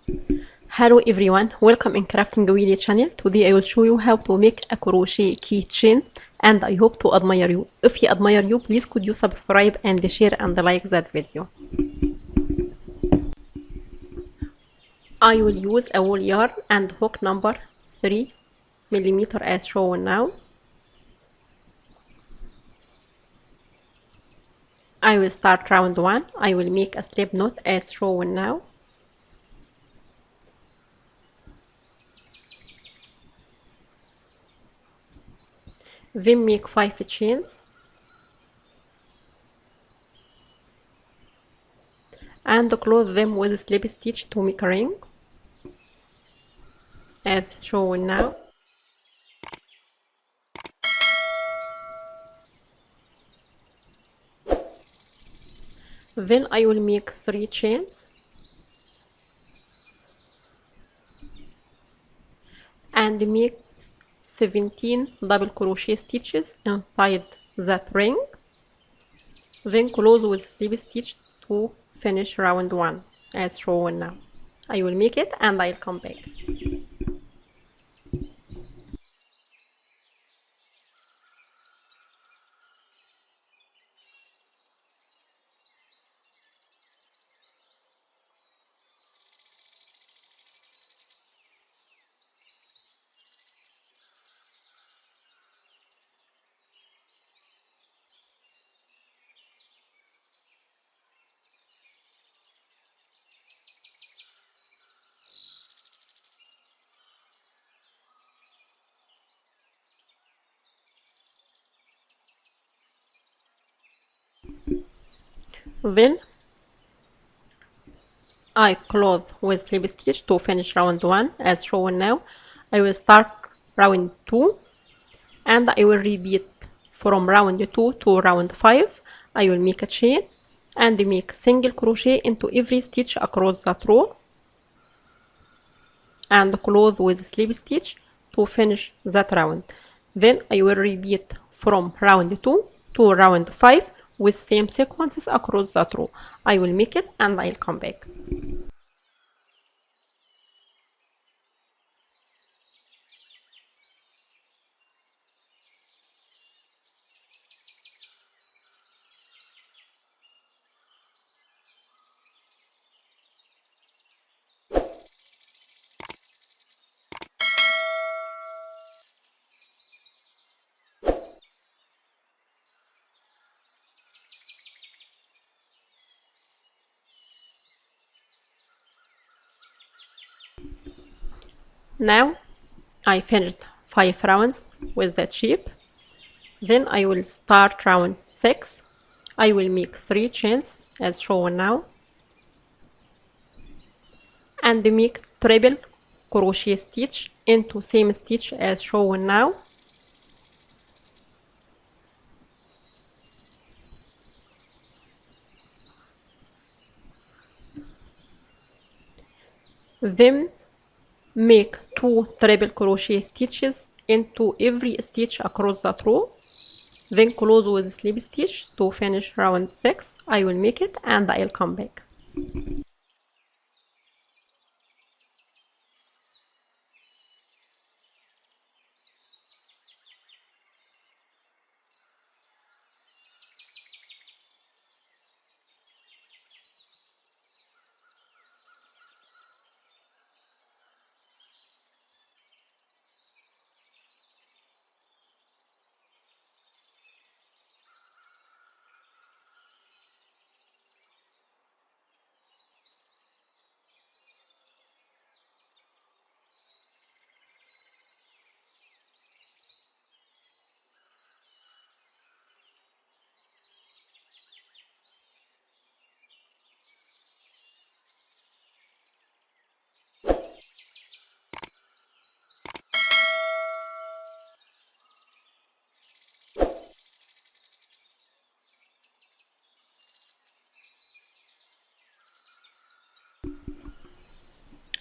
Hello everyone, welcome in Crafting Wheelie channel. Today I will show you how to make a crochet keychain and I hope to admire you. If you admire you, please could you subscribe and share and like that video. I will use a wool yarn and hook number 3mm as shown now. I will start round 1. I will make a slip knot as shown now. Then make 5 chains and close them with a slip stitch to make a ring as shown now. Then I will make 3 chains and make 17 double crochet stitches inside that ring, then close with slip stitch to finish round 1 as shown now. I will make it and I'll come back. Then I close with slip stitch to finish round 1 as shown now. I will start round 2 and I will repeat from round 2 to round 5. I will make a chain and make single crochet into every stitch across that row and close with slip stitch to finish that round. Then I will repeat from round 2 to round 5 with same sequences across that row. I will make it and I'll come back. Now I finished 5 rounds with that shape. Then I will start round 6. I will make 3 chains as shown now and make triple crochet stitch into same stitch as shown now. Then make 2 triple crochet stitches into every stitch across that row, then close with slip stitch to finish round 6. I will make it and I'll come back.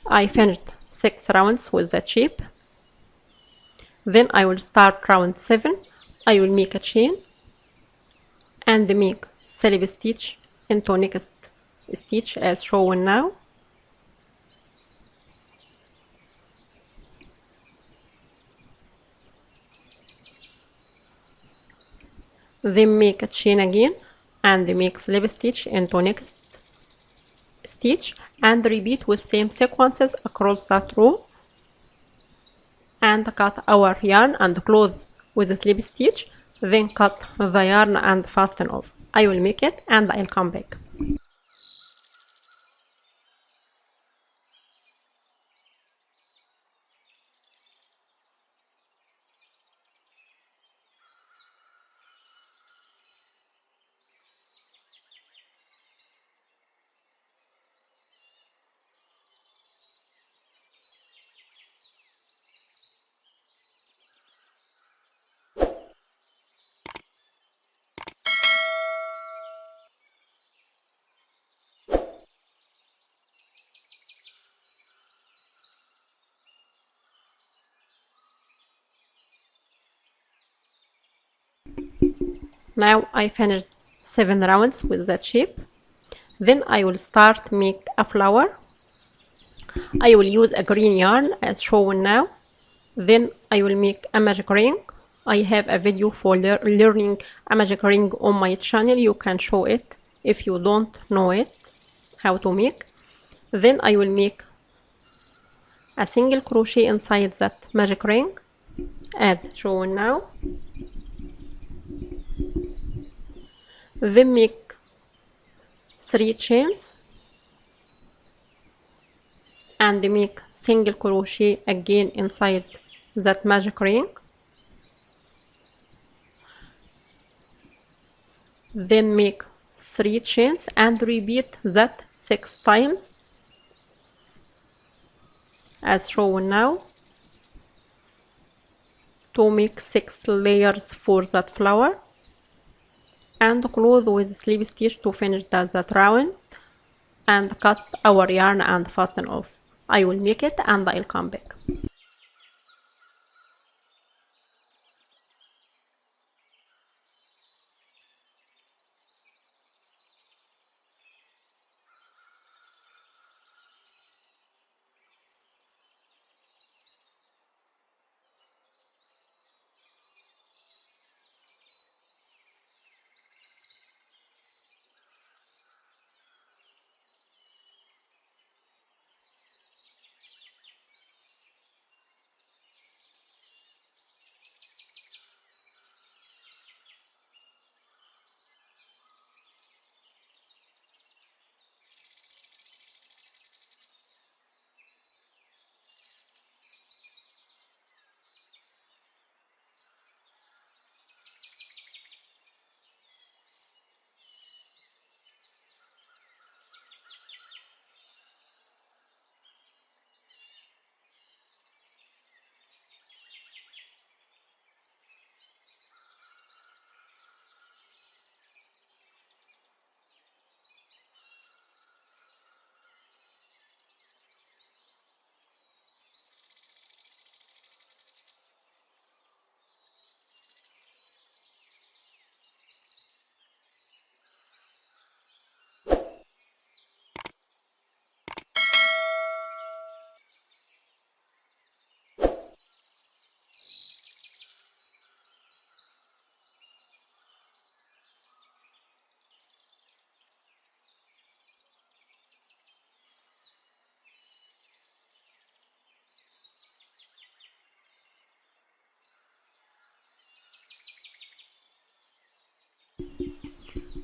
I finished 6 rounds with that shape. Then I will start round 7. I will make a chain and make slip stitch into next stitch as shown now. then make a chain again and make slip stitch into next stitch and repeat with same sequences across that row, and cut our yarn and close with a slip stitch, then cut the yarn and fasten off. I will make it and I'll come back. Now I finished 7 rounds with that shape. Then I will start make a flower. I will use a green yarn as shown now. Then I will make a magic ring. I have a video for learning a magic ring on my channel. You can show it if you don't know it how to make. Then I will make a single crochet inside that magic ring as shown now. Then make 3 chains and make single crochet again inside that magic ring. Then make 3 chains and repeat that 6 times as shown now to make 6 layers for that flower, and close with slip stitch to finish that round, and cut our yarn and fasten off. I will make it and I'll come back.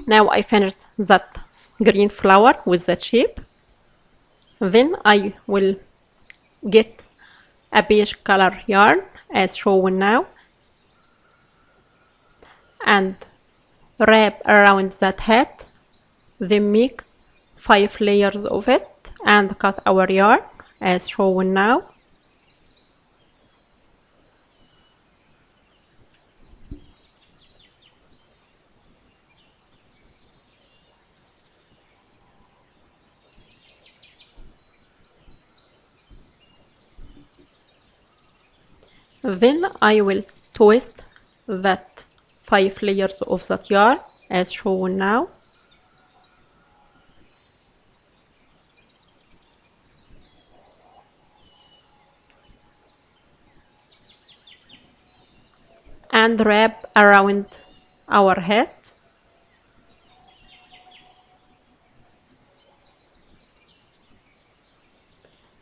Now I finished that green flower with that shape. Then I will get a beige color yarn as shown now and wrap around that hat, then make 5 layers of it and cut our yarn as shown now. Then I will twist that 5 layers of that yarn as shown now. And wrap around our hat.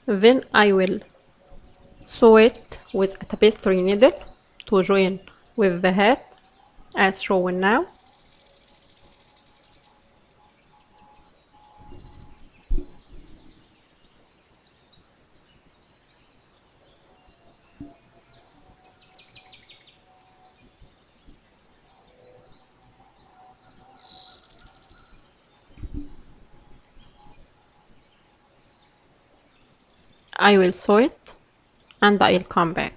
Then I will sew it with a tapestry needle to join with the hat as shown now. I will sew it and I'll come back.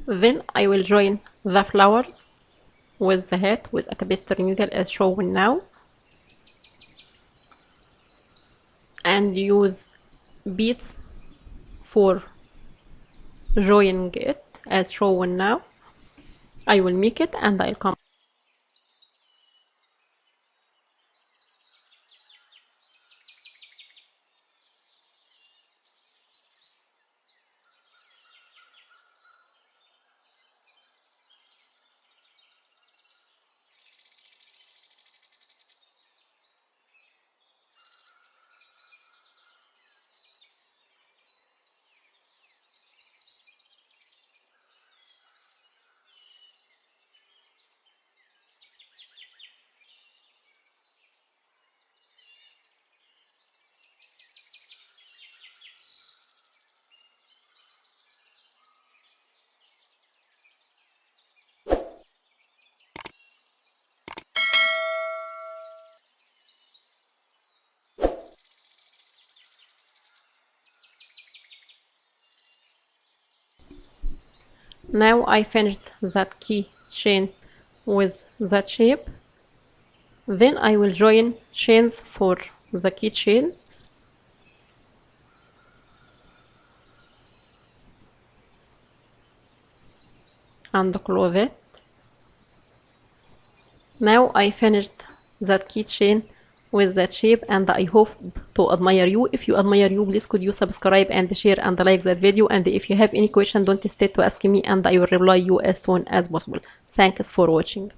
Then I will join the flowers with the hat with a tapestry needle as shown now, and use beads for joining it as shown now. I will make it and I'll come. Now I finished that keychain with that shape. Then I will join chains for the keychains. And close it. Now I finished that keychain with that shape, and I hope to admire you. If you admire you, please could you subscribe and share and like that video, and if you have any question, don't hesitate to ask me and I will reply you as soon as possible. Thanks for watching.